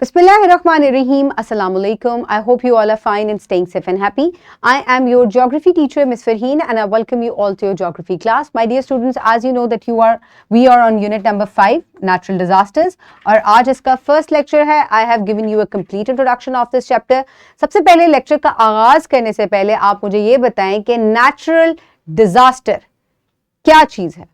Bismillahirrahmanirrahim. Assalamu alaikum. I hope you all are fine and staying safe and happy. I am your geography teacher, Ms. Farheen, and I welcome you all to your geography class. My dear students, as you know that we are on unit number 5, natural disasters. और आज इसका first lecture है. I have given you a complete introduction of this chapter. सबसे पहले lecture का आगाज करने से पहले आप मुझे ये बताएं कि natural disaster क्या चीज है?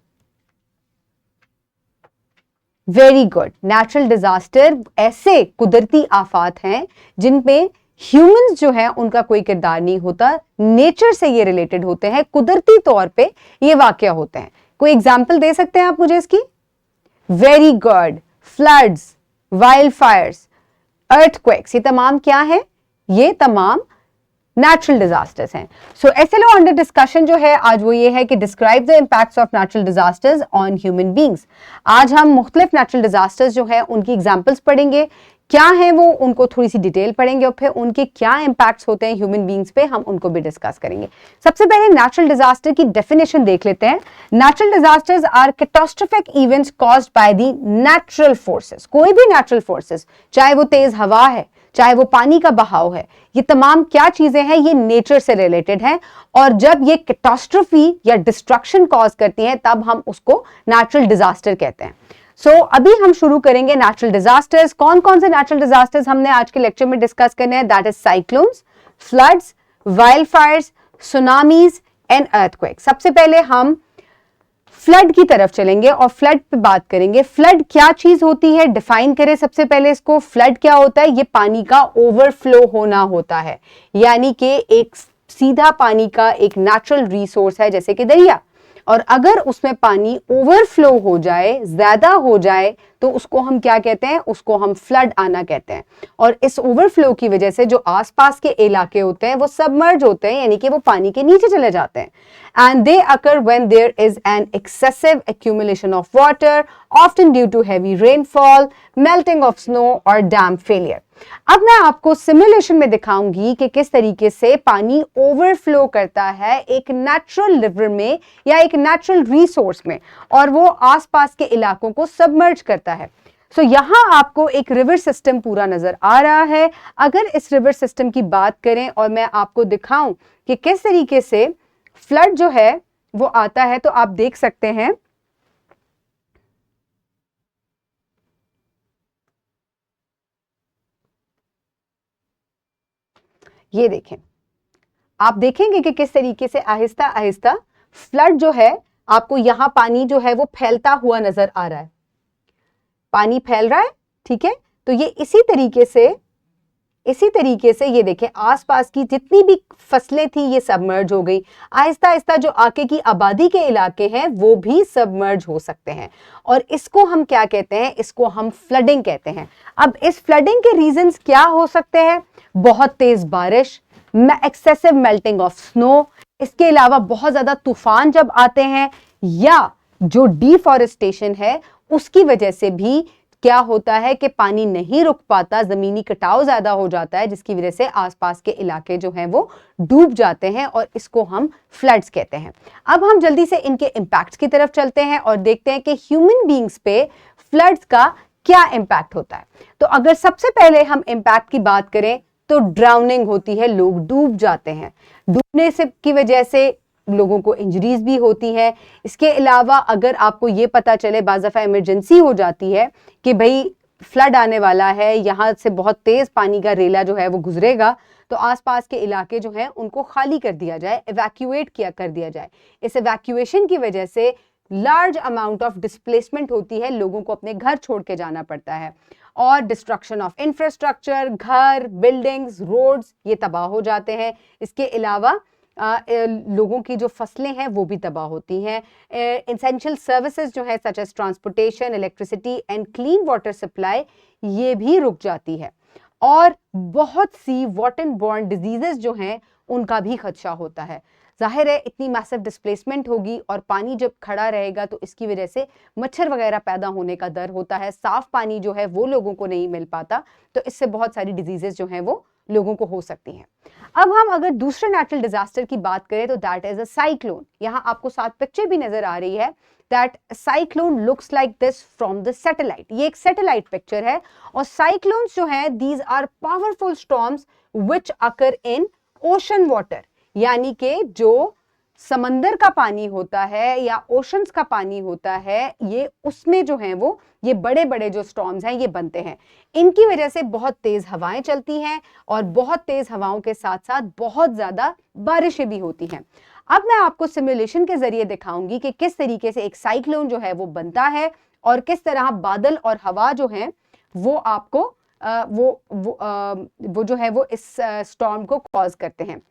Very good. नेचुरल डिजास्टर ऐसे कुदरती आफात हैं जिन पे ह्यूमंस जो है उनका कोई किरदार नहीं होता, नेचर से ये रिलेटेड होते हैं, कुदरती तौर पे ये वाकया होते हैं. कोई एग्जांपल दे सकते हैं आप मुझे इसकी? Very good. Floods, wild Fyers, earthquakes, ये तमाम क्या है? ये तमाम नेचुरल डिजास्टर्स हैं. सो एसएलओ अंडर डिस्कशन जो है आज वो ये है कि describe the impacts of natural disasters on human beings. आज हम मुख्तलिफ नेचुरल डिजास्टर्स जो है उनकी एग्जांपल्स पढ़ेंगे, क्या है वो, उनको थोड़ी सी डिटेल पढ़ेंगे और फिर उनके क्या इम्पैक्ट्स होते हैं ह्यूमन बींग्स पे, हम उनको भी डिस्कस करेंगे. सबसे पहले नेचुरल डिजास्टर की डेफिनेशन देख लेते हैं. Natural disasters are catastrophic events caused by the natural forces. कोई भी नेचुरल फोर्सेस, चाहे वो तेज हवा है, चाहे वो पानी का बहाव है, ये तमाम क्या चीजें हैं? ये नेचर से रिलेटेड हैं. और जब ये कैटास्ट्रोफी या डिस्ट्रक्शन कॉज करती हैं तब हम उसको नेचुरल डिजास्टर कहते हैं. सो अभी हम शुरू करेंगे नेचुरल डिजास्टर्स. कौन कौन से नेचुरल डिजास्टर्स हमने आज के लेक्चर में डिस्कस करने हैं? That is cyclones, floods, wild Fyers, tsunamis and earthquake. सबसे पहले हम फ्लड की तरफ चलेंगे और फ्लड पे बात करेंगे. फ्लड क्या चीज होती है? डिफाइन करें सबसे पहले इसको. फ्लड क्या होता है? ये पानी का ओवरफ्लो होना होता है, यानी कि एक सीधा पानी का एक नेचुरल रिसोर्स है जैसे कि दरिया, और अगर उसमें पानी ओवरफ्लो हो जाए, ज्यादा हो जाए, तो उसको हम क्या कहते हैं? उसको हम फ्लड आना कहते हैं. और इस ओवरफ्लो की वजह से जो आसपास के इलाके होते हैं वो सबमर्ज होते हैं, यानी कि वो पानी के नीचे चले जाते हैं. And they occur when there is an excessive accumulation of water, often due to heavy rainfall, melting of snow or dam failure. अब मैं आपको सिमुलेशन में दिखाऊंगी कि किस तरीके से पानी ओवरफ्लो करता है एक नेचुरल रिवर में या एक नेचुरल रिसोर्स में, और वो आसपास के इलाकों को सबमर्ज करता है. सो यहां आपको एक रिवर सिस्टम पूरा नजर आ रहा है. अगर इस रिवर सिस्टम की बात करें और मैं आपको दिखाऊं कि किस तरीके से फ्लड जो है वो आता है, तो आप देख सकते हैं ये देखें. आप देखेंगे कि किस तरीके से आहिस्ता आहिस्ता फ्लड जो है, आपको यहां पानी जो है वो फैलता हुआ नजर आ रहा है. पानी फैल रहा है, ठीक है. तो ये इसी तरीके से ये देखें आसपास की जितनी भी फसलें थी ये सबमर्ज हो गई. आहिस्ता आहिस्ता जो आगे की आबादी के इलाके हैं वो भी सबमर्ज हो सकते हैं, और इसको हम क्या कहते हैं? इसको हम फ्लडिंग कहते हैं. अब इस फ्लडिंग के रीजंस क्या हो सकते हैं? बहुत तेज बारिश, एक्सेसिव मेल्टिंग ऑफ स्नो, इसके अलावा बहुत ज्यादा तूफान जब आते हैं, या जो डिफॉरेस्टेशन है उसकी वजह से भी क्या होता है कि पानी नहीं रुक पाता, जमीनी कटाव ज्यादा हो जाता है, जिसकी वजह से आसपास के इलाके जो हैं वो डूब जाते हैं, और इसको हम फ्लड्स कहते हैं. अब हम जल्दी से इनके इंपैक्ट्स की तरफ चलते हैं और देखते हैं कि ह्यूमन बीइंग्स पे फ्लड्स का क्या इंपैक्ट होता है. तो अगर सबसे पहले हम इंपैक्ट की बात करें तो ड्राउनिंग होती है, लोग डूब जाते हैं. डूबने से की वजह से लोगों को इंजरीज भी होती है. इसके अलावा अगर आपको ये पता चले, बाज़ दफ़ा इमरजेंसी हो जाती है कि भाई फ्लड आने वाला है, यहाँ से बहुत तेज पानी का रेला जो है वो गुजरेगा, तो आसपास के इलाके जो हैं उनको खाली कर दिया जाए, एवैक्यूएट कर दिया जाए. इस एवैक्यूएशन की वजह से लार्ज अमाउंट ऑफ डिस्प्लेसमेंट होती है, लोगों को अपने घर छोड़ के जाना पड़ता है, और डिस्ट्रक्शन ऑफ इंफ्रास्ट्रक्चर, घर, बिल्डिंग्स, रोड्स, ये तबाह हो जाते हैं. इसके अलावा लोगों की जो फसलें हैं वो भी तबाह होती हैं. एसेंशियल सर्विसेज जो है such as transportation, electricity and clean water supply, ये भी रुक जाती है. और बहुत सी वाटर बॉर्न डिजीजेस जो हैं उनका भी खदशा होता है. जाहिर है इतनी मैसिव डिस्प्लेसमेंट होगी और पानी जब खड़ा रहेगा तो इसकी वजह से मच्छर वगैरह पैदा होने का डर होता है. साफ पानी जो है वो लोगों को नहीं मिल पाता, तो इससे बहुत सारी डिजीजेस जो हैं वो लोगों को हो सकती हैं। अब हम अगर दूसरे नेचुरल डिजास्टर की बात करें तो दैट इज अ साइक्लोन। यहां आपको साथ पिक्चर भी नजर आ रही है। That cyclone looks like this from the satellite. ये एक सैटेलाइट पिक्चर है और साइक्लोन्स जो है these are powerful storms which occur in ocean water, यानी कि जो समंदर का पानी होता है या ओशंस का पानी होता है, ये उसमें जो है वो ये बड़े बड़े जो स्टॉर्म्स हैं ये बनते हैं। इनकी वजह से बहुत तेज हवाएं चलती हैं और बहुत तेज हवाओं के साथ साथ बहुत ज्यादा बारिशें भी होती हैं। अब मैं आपको सिमुलेशन के जरिए दिखाऊंगी कि किस तरीके से एक साइक्लोन जो है वो बनता है और किस तरह बादल और हवा जो है वो आपको वो जो है वो इस स्टॉर्म को कॉज करते हैं।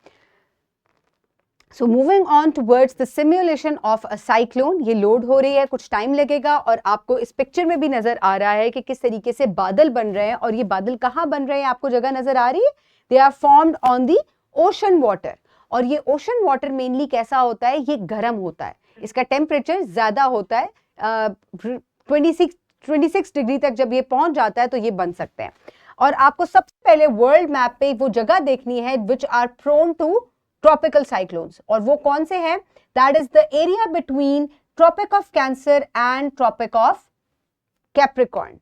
So moving on towards the simulation of a cyclone, ये लोड हो रही है, कुछ टाइम लगेगा और आपको इस पिक्चर में भी नजर आ रहा है कि किस तरीके से बादल बन रहे हैं। और ये बादल कहाँ बन रहे हैं, आपको जगह नजर आ रही है? They are formed on the ocean water। और ये ओशन वाटर मेनली कैसा होता है, ये गर्म होता है, इसका टेम्परेचर ज्यादा होता है, 26 डिग्री तक जब ये पहुंच जाता है तो ये बन सकते हैं। और आपको सबसे पहले वर्ल्ड मैप पे वो जगह देखनी है which are prone to tropical cyclones, और वो कौन से हैं? That is the area between Tropic of Cancer and Tropic of Capricorn.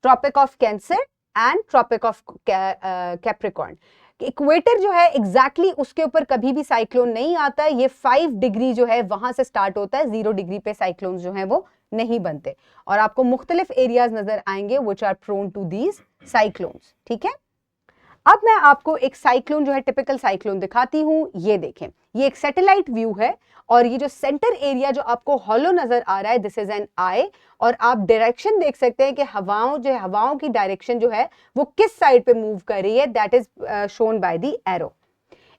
Tropic of Cancer and Tropic of Capricorn. Equator जो है एग्जैक्टली उसके ऊपर कभी भी साइक्लोन नहीं आता है। ये 5 डिग्री जो है वहां से स्टार्ट होता है, 0 डिग्री पे साइक्लोन जो है वो नहीं बनते। और आपको मुख्तलिफ एरियाज नजर आएंगे which are prone to these cyclones. ठीक है, अब मैं आपको एक साइक्लोन जो है टिपिकल साइक्लोन दिखाती हूं। ये देखें, ये एक सैटेलाइट व्यू है और ये जो सेंटर एरिया जो आपको हॉलो नजर आ रहा है दिस इज एन आई, और आप डायरेक्शन देख सकते हैं कि हवाओं की डायरेक्शन जो है वो किस साइड पे मूव कर रही है, that is shown by the arrow.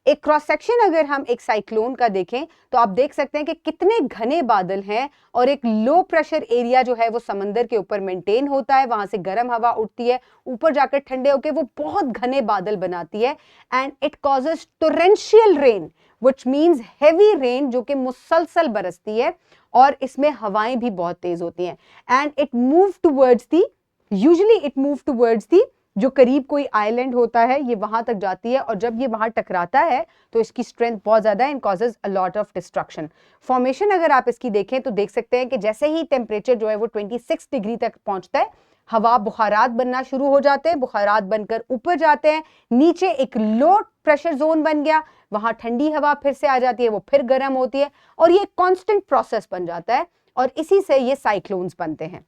एक क्रॉस सेक्शन अगर हम एक साइक्लोन का देखें तो आप देख सकते हैं कि कितने घने बादल हैं और एक लो प्रेशर एरिया जो है वो समंदर के ऊपर मेंटेन होता है, वहां से गर्म हवा उठती है, ऊपर जाकर ठंडे होकर वो बहुत घने बादल बनाती है and it causes torrential rain which means heavy rain, जो कि मुसलसल बरसती है और इसमें हवाएं भी बहुत तेज होती हैं and it move towards the usually it move towards the जो करीब कोई आइलैंड होता है ये वहां तक जाती है और जब ये वहां टकराता है तो इसकी स्ट्रेंथ बहुत ज्यादा है and causes a lot of destruction. Formation अगर आप इसकी देखें तो देख सकते हैं कि जैसे ही टेम्परेचर जो है वो 26 डिग्री तक पहुंचता है, हवा बुखारात बनना शुरू हो जाते हैं, बुखारात बनकर ऊपर जाते हैं, नीचे एक लो प्रेशर जोन बन गया, वहां ठंडी हवा फिर से आ जाती है, वो फिर गर्म होती है और ये कॉन्स्टेंट प्रोसेस बन जाता है और इसी से ये साइक्लोन्स बनते हैं।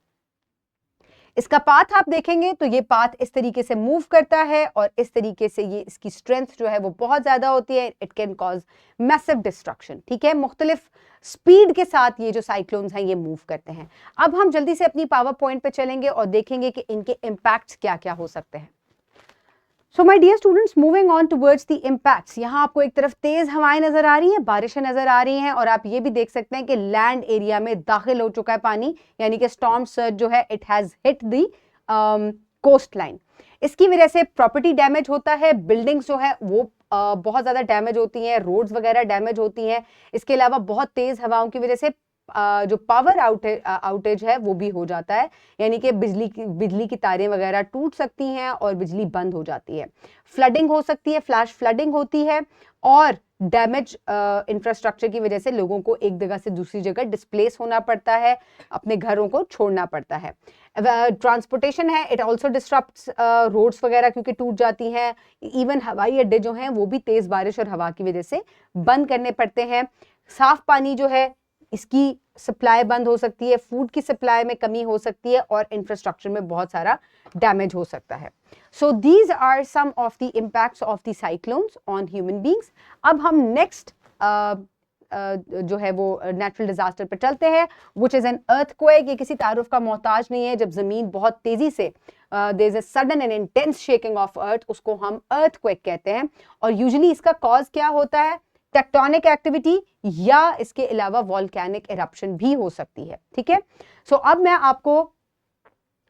इसका पाथ आप देखेंगे तो ये पाथ इस तरीके से मूव करता है और इस तरीके से ये इसकी स्ट्रेंथ जो है वो बहुत ज्यादा होती है, it can cause massive destruction. ठीक है, मुख्तलिफ स्पीड के साथ ये जो साइक्लोन्स हैं ये मूव करते हैं। अब हम जल्दी से अपनी पावर पॉइंट पे चलेंगे और देखेंगे कि इनके इम्पैक्ट्स क्या क्या हो सकते हैं। So my dear students, moving on towards the impacts. यहाँ आपको एक तरफ तेज हवाएं नजर आ रही हैं, बारिशें नजर आ रही हैं और आप ये भी देख सकते हैं कि लैंड एरिया में दाखिल हो चुका है पानी, यानी कि स्टॉर्म सर्ज जो है it has hit the coastline. इसकी वजह से प्रॉपर्टी डैमेज होता है, बिल्डिंग्स जो है वो बहुत ज्यादा डैमेज होती हैं, रोड्स वगैरह डैमेज होती हैं। इसके अलावा बहुत तेज हवाओं की वजह से जो पावर आउटेज है वो भी हो जाता है, यानी कि बिजली की तारें वगैरह टूट सकती हैं और बिजली बंद हो जाती है। फ्लडिंग हो सकती है, फ्लैश फ्लडिंग होती है और डैमेज इंफ्रास्ट्रक्चर की वजह से लोगों को एक जगह से दूसरी जगह डिस्प्लेस होना पड़ता है, अपने घरों को छोड़ना पड़ता है। ट्रांसपोर्टेशन है, इट ऑल्सो डिस्टर्ब्स रोड्स वगैरह क्योंकि टूट जाती हैं। इवन हवाई अड्डे जो हैं वो भी तेज बारिश और हवा की वजह से बंद करने पड़ते हैं। साफ पानी जो है इसकी सप्लाई बंद हो सकती है, फूड की सप्लाई में कमी हो सकती है और इंफ्रास्ट्रक्चर में बहुत सारा डैमेज हो सकता है। So these are some of the impacts of the cyclones on human beings. अब हम नेक्स्ट जो है वो नेचुरल डिजास्टर पर चलते हैं, विच इज एन अर्थक्वेक। ये किसी तारुफ का मोहताज नहीं है, जब जमीन बहुत तेजी से there is a sudden and intense shaking of earth, उसको हम अर्थक्वेक कहते हैं। और यूजुअली इसका कॉज क्या होता है? टेक्टोनिक एक्टिविटी या इसके अलावा वॉल्केनिक इरप्शन भी हो सकती है। ठीक है, सो अब मैं आपको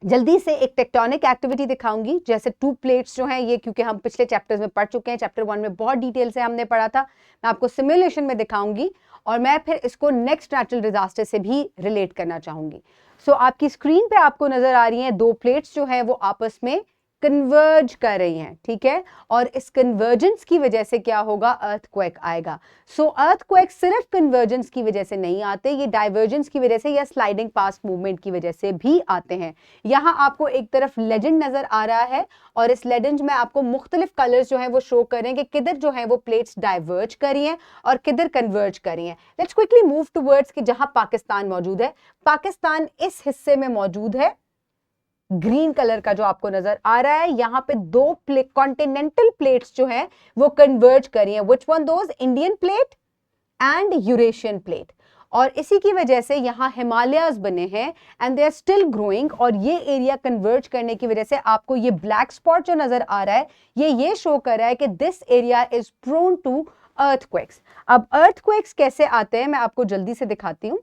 जल्दी से एक टेक्टोनिक एक्टिविटी दिखाऊंगी। जैसे 2 प्लेट्स जो हैं ये, क्योंकि हम पिछले चैप्टर्स में पढ़ चुके हैं, चैप्टर 1 में बहुत डिटेल से हमने पढ़ा था, मैं आपको सिमुलेशन में दिखाऊंगी और मैं फिर इसको नेक्स्ट नेचुरल डिजास्टर से भी रिलेट करना चाहूंगी। सो आपकी स्क्रीन पे आपको नजर आ रही हैं 2 प्लेट्स जो हैं वो आपस में कन्वर्ज कर रही हैं, ठीक है, और इस कन्वर्जेंस की वजह से क्या होगा, अर्थक्वेक आएगा। सो अर्थक्वेक सिर्फ कन्वर्जेंस की वजह से नहीं आते, ये डाइवर्जेंस की वजह से या स्लाइडिंग पास्ट मूवमेंट की वजह से भी आते हैं। यहाँ आपको एक तरफ लेजेंड नजर आ रहा है और इस लेजेंड में आपको मुख्तलिफ कलर्स जो हैं वो शो कर रहे हैं कि किधर जो है वो प्लेट्स डाइवर्ज कर रही हैं और किधर कन्वर्ज कर रही हैं। लेट्स क्विकली मूव टुवर्ड्स कि जहां पाकिस्तान मौजूद है। पाकिस्तान इस हिस्से में मौजूद है, ग्रीन कलर का जो आपको नजर आ रहा है, यहां पे दो कॉन्टिनेंटल प्लेट्स जो है वो कन्वर्ज कर रही हैं। Which one those, Indian plate and Eurasian plate. और इसी की वजह से यहां हिमालयाज बने हैं and they are still growing, और ये एरिया कन्वर्ज करने की वजह से आपको ये ब्लैक स्पॉट जो नजर आ रहा है ये शो कर रहा है कि this area is prone to earthquakes. अब अर्थक्वेक्स कैसे आते हैं मैं आपको जल्दी से दिखाती हूं।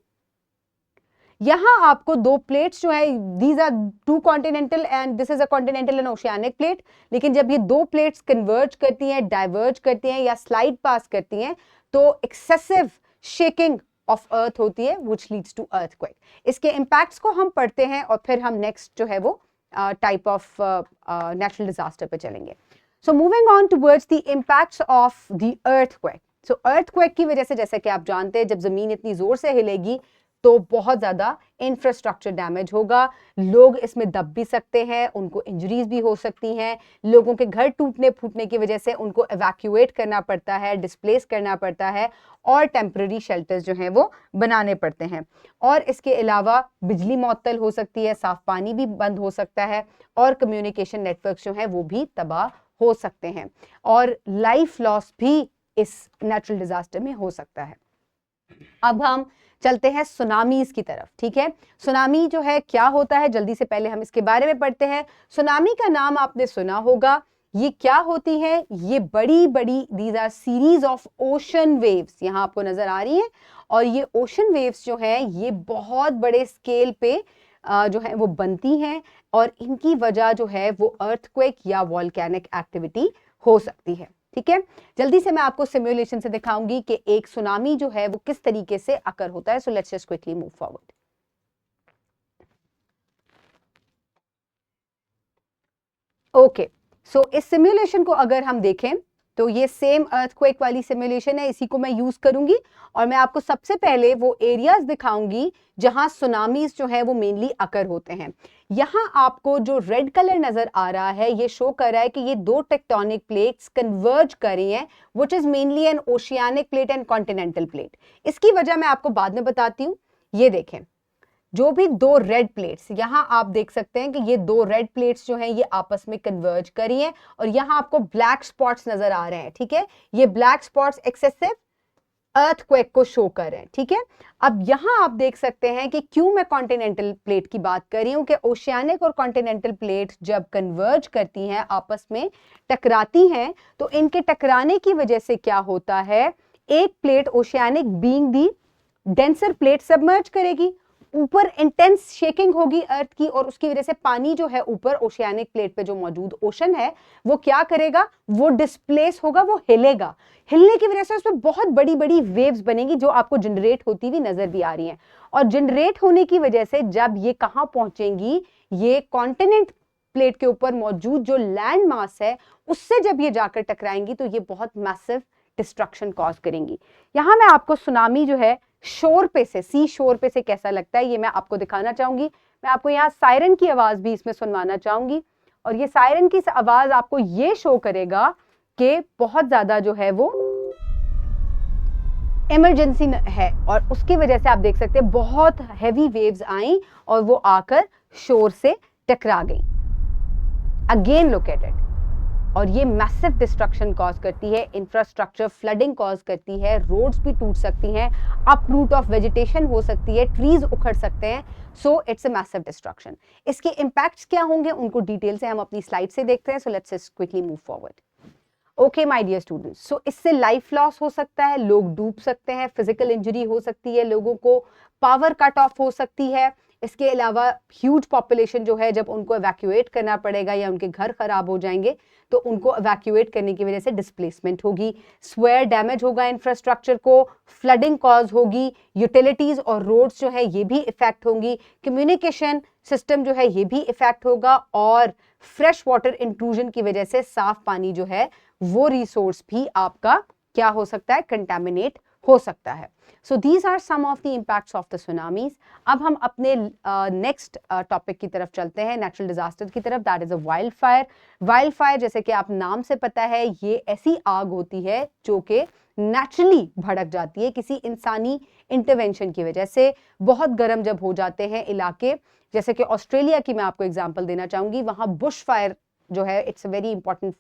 यहां आपको दो प्लेट्स जो है, these are two continental and this is a continental and oceanic plate, लेकिन जब ये दो प्लेट्स कन्वर्ज करती हैं, डाइवर्ज करती हैं या स्लाइड पास करती हैं तो एक्सेसिव शेकिंग ऑफ अर्थ होती है व्हिच लीड्स टू अर्थक्वेक। इसके इंपैक्ट्स को हम पढ़ते हैं और फिर हम नेक्स्ट जो है वो टाइप ऑफ नेचुरल डिजास्टर पे चलेंगे। So moving on towards the impacts of the earthquake. So earthquake की वजह से, जैसे कि आप जानते हैं, जब जमीन इतनी जोर से हिलेगी तो बहुत ज्यादा इंफ्रास्ट्रक्चर डैमेज होगा, लोग इसमें दब भी सकते हैं, उनको इंजरीज भी हो सकती हैं, लोगों के घर टूटने फूटने की वजह से उनको एवैक्यूएट करना पड़ता है, डिस्प्लेस करना पड़ता है और टेम्पररी शेल्टर्स जो हैं वो बनाने पड़ते हैं। और इसके अलावा बिजली मुअत्तल हो सकती है, साफ पानी भी बंद हो सकता है और कम्युनिकेशन नेटवर्क जो हैं वो भी तबाह हो सकते हैं और लाइफ लॉस भी इस नेचुरल डिजास्टर में हो सकता है। अब हम चलते हैं सुनामीज की तरफ, ठीक है। सुनामी जो है क्या होता है, जल्दी से पहले हम इसके बारे में पढ़ते हैं। सुनामी का नाम आपने सुना होगा, ये क्या होती है, ये बड़ी बड़ी these R series of ocean waves, यहां आपको नजर आ रही हैं, और ये ओशन वेव्स जो है ये बहुत बड़े स्केल पे जो है वो बनती हैं और इनकी वजह जो है वो अर्थक्वेक या वॉल्केनिक एक्टिविटी हो सकती है, ठीक है। जल्दी से मैं आपको सिमुलेशन से दिखाऊंगी कि एक सुनामी जो है वो किस तरीके से अकर होता है। So let's just quickly move forward. Okay, so इस सिमुलेशन को अगर हम देखें तो ये सेम अर्थक्वेक वाली सिमुलेशन है, इसी को मैं यूज करूंगी और मैं आपको सबसे पहले वो एरियाज दिखाऊंगी जहां सुनामीज जो है वो मेनली अकर होते हैं। यहां आपको जो रेड कलर नजर आ रहा है ये शो कर रहा है कि ये दो टेक्टोनिक प्लेट्स कन्वर्ज कर रही हैं, which is mainly an oceanic plate and continental plate. इसकी वजह मैं आपको बाद में बताती हूँ। ये देखें, जो भी दो रेड प्लेट्स, यहां आप देख सकते हैं कि ये दो रेड प्लेट्स जो हैं ये आपस में कन्वर्ज करी हैं और यहां आपको ब्लैक स्पॉट्स नजर आ रहे हैं, ठीक है। ये ब्लैक स्पॉट्स एक्सेसिव अर्थक्वेक को शो कर रहे हैं, ठीक है। अब यहां आप देख सकते हैं कि क्यों मैं कॉन्टिनेंटल प्लेट की बात कर रही हूं कि ओशियानिक और कॉन्टिनेंटल प्लेट जब कन्वर्ज करती हैं, आपस में टकराती हैं, तो इनके टकराने की वजह से क्या होता है, एक प्लेट ओशियानिक बीइंग दी डेंसर प्लेट सबमर्ज करेगी, ऊपर इंटेंस शेकिंग होगी अर्थ की और उसकी वजह से पानी जो है ऊपर ओशियानिक प्लेट पे जो मौजूद ओशन है वो क्या करेगा, वो डिस्प्लेस होगा, वो हिलेगा। हिलने की वजह से उसमें बहुत बड़ी बड़ी वेव्स बनेंगी जो आपको जनरेट होती हुई नजर भी आ रही हैं और जनरेट होने की वजह से जब ये कहां पहुंचेंगी, ये कॉन्टिनेंट प्लेट के ऊपर मौजूद जो लैंड मास है उससे जब ये जाकर टकराएंगी तो ये बहुत मैसिव डिस्ट्रक्शन कॉज करेंगी। यहां मैं आपको सुनामी जो है शोर पे से, सी शोर पे से कैसा लगता है ये मैं आपको दिखाना चाहूंगी। मैं आपको यहाँ सायरन की आवाज भी इसमें सुनवाना चाहूंगी और ये सायरन की आवाज आपको ये शो करेगा कि बहुत ज्यादा जो है वो इमरजेंसी है और उसकी वजह से आप देख सकते हैं बहुत हैवी वेव्स आई और वो आकर शोर से टकरा गई। अगेन लुक एट इट, और ये मैसिव डिस्ट्रक्शन कॉज करती है, इंफ्रास्ट्रक्चर फ्लडिंग कॉज करती है, रोड्स भी टूट सकती हैं, अपरूट ऑफ वेजिटेशन हो सकती है, ट्रीज उखड़ सकते हैं। So it's a massive destruction. इसके इंपैक्ट्स क्या होंगे उनको डिटेल से हम अपनी स्लाइड से देखते हैं। So let's just quickly move forward. Okay my dear students, so इससे लाइफ लॉस हो सकता है, लोग डूब सकते हैं, फिजिकल इंजरी हो सकती है, लोगों को पावर कट ऑफ हो सकती है। इसके अलावा ह्यूज पॉपुलेशन जो है जब उनको एवैक्यूएट करना पड़ेगा या उनके घर खराब हो जाएंगे तो उनको एवैक्यूएट करने की वजह से डिस्प्लेसमेंट होगी, स्वेयर डैमेज होगा इंफ्रास्ट्रक्चर को, फ्लडिंग कॉज होगी, यूटिलिटीज और रोड्स जो है ये भी इफेक्ट होंगी, कम्युनिकेशन सिस्टम जो है ये भी इफेक्ट होगा और फ्रेश वाटर इंट्रूजन की वजह से साफ पानी जो है वो रिसोर्स भी आपका क्या हो सकता है, कंटेमिनेट हो सकता है. So these are some of the impacts of the tsunamis. अब हम अपने नेक्स्ट टॉपिक की तरफ चलते हैं, नेचुरल डिजास्टर की तरफ. That is a wild fire. Wild fire, जैसे कि आप नाम से पता है, ये ऐसी आग होती है जो कि नेचुरली भड़क जाती है किसी इंसानी इंटरवेंशन की वजह से. बहुत गर्म जब हो जाते हैं इलाके, जैसे कि ऑस्ट्रेलिया की मैं आपको एग्जांपल देना चाहूंगी, वहां बुश फायर जो है it's a very important,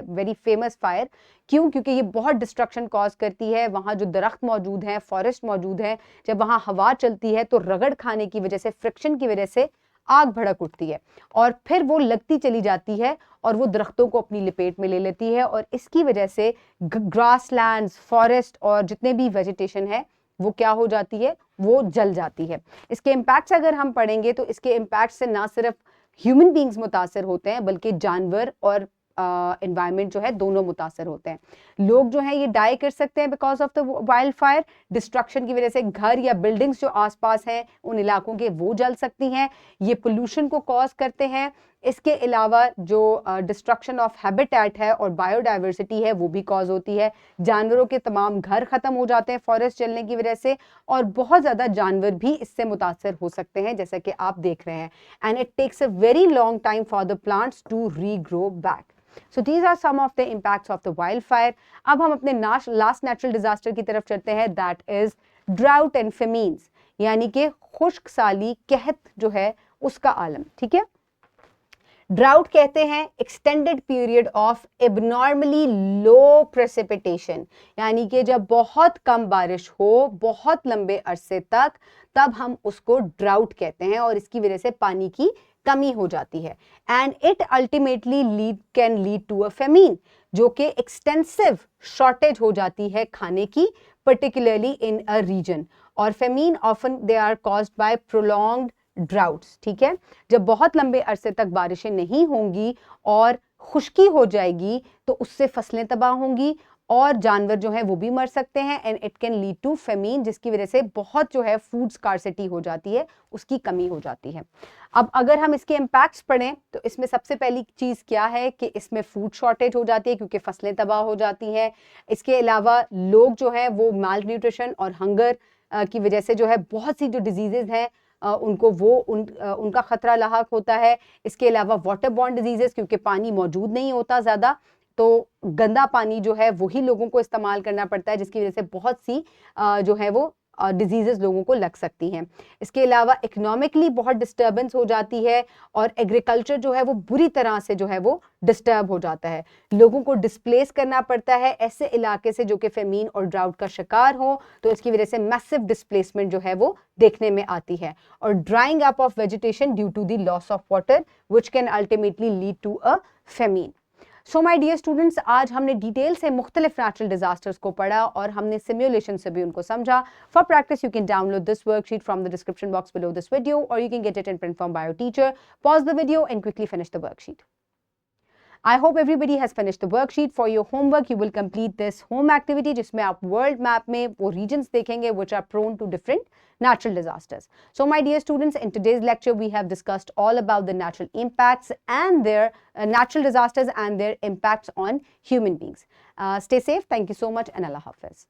very famous fire. क्यों? क्योंकि ये बहुत डिस्ट्रक्शन कॉज करती है. वहां जो दरख्त मौजूद हैं, फॉरेस्ट मौजूद है, जब वहां हवा चलती है तो रगड़ खाने की वजह से, फ्रिक्शन की वजह से आग भड़क उठती है और फिर वो लगती चली जाती है और वो दरख्तों को अपनी लपेट में ले लेती है और इसकी वजह से ग्रासलैंड्स, फॉरेस्ट और जितने भी वेजिटेशन है वो क्या हो जाती है, वो जल जाती है. इसके इम्पैक्ट्स अगर हम पढ़ेंगे तो इसके इम्पैक्ट से ना सिर्फ ह्यूमन बींग्स मुतासर होते हैं बल्कि जानवर और एनवायरनमेंट जो है दोनों मुतासर होते हैं. लोग जो है ये डाई कर सकते हैं because of the wild fire. Destruction की वजह से घर या बिल्डिंग्स जो आसपास हैं उन इलाकों के वो जल सकती हैं. ये पोल्यूशन को कॉज करते हैं. इसके अलावा जो डिस्ट्रक्शन ऑफ हैबिटेट है और बायोडाइवर्सिटी है वो भी कॉज होती है. जानवरों के तमाम घर खत्म हो जाते हैं फॉरेस्ट जलने की वजह से और बहुत ज़्यादा जानवर भी इससे मुतासर हो सकते हैं, जैसा कि आप देख रहे हैं. And it takes a very long time for the plants to regrow back. So these are some of the impacts of the wildfire. अब हम अपने लास्ट नेचुरल डिजास्टर की तरफ चलते हैं. दैट इज ड्राउट एंड फेमीन्स, यानी कि खुश्क साली, कहत जो है उसका आलम. ठीक है. ड्राउट कहते हैं extended period of abnormally low precipitation, यानी कि जब बहुत कम बारिश हो बहुत लंबे अरसे तक, तब हम उसको ड्राउट कहते हैं और इसकी वजह से पानी की कमी हो जाती है. And it ultimately can lead to a famine, जो कि एक्सटेंसिव शॉर्टेज हो जाती है खाने की, पर्टिकुलरली इन अ रीजन. और famine often they are caused by prolonged droughts. ठीक है. जब बहुत लंबे अरसे तक बारिशें नहीं होंगी और खुश्की हो जाएगी तो उससे फसलें तबाह होंगी और जानवर जो है वो भी मर सकते हैं. And it can lead to famine, जिसकी वजह से बहुत जो है फूड स्कार्सिटी हो जाती है, उसकी कमी हो जाती है. अब अगर हम इसके इम्पैक्ट्स पढ़ें तो इसमें सबसे पहली चीज़ क्या है कि इसमें फूड शॉर्टेज हो जाती है क्योंकि फसलें तबाह हो जाती हैं. इसके अलावा लोग जो है वो माल न्यूट्रिशन और हंगर की वजह से जो है बहुत सी जो डिजीजेज हैं उनको उनका खतरा लाहक होता है. इसके अलावा वाटर बॉर्न डिजीजेस, क्योंकि पानी मौजूद नहीं होता ज़्यादा तो गंदा पानी जो है वही लोगों को इस्तेमाल करना पड़ता है, जिसकी वजह से बहुत सी जो है वो डिजीजेस लोगों को लग सकती हैं. इसके अलावा इकोनॉमिकली बहुत डिस्टर्बेंस हो जाती है और एग्रीकल्चर जो है वो बुरी तरह से जो है वो डिस्टर्ब हो जाता है. लोगों को डिस्प्लेस करना पड़ता है ऐसे इलाके से जो कि फेमीन और ड्राउट का शिकार हो, तो इसकी वजह से मैसिव डिस्प्लेसमेंट जो है वो देखने में आती है. और drying up of vegetation due to the loss of water which can ultimately lead to a famine. So my dear students, आज हमने डिटेल से मुख्तलिफ नेचुरल डिजास्टर्स को पढ़ा और हमने सिमुलेशन से भी उनको समझा. For practice you can download this worksheet from the description box below this video और you can get it in print form by your teacher. Pause the video and quickly finish the worksheet. I hope everybody has finished the worksheet. For your homework, you will complete this home activity जिसमें आप world map में वो regions देखेंगे which are prone to different natural disasters. So my dear students, in today's lecture, we have discussed all about the natural impacts and their natural disasters and their impacts on human beings. Stay safe. Thank you so much and Allah Hafiz.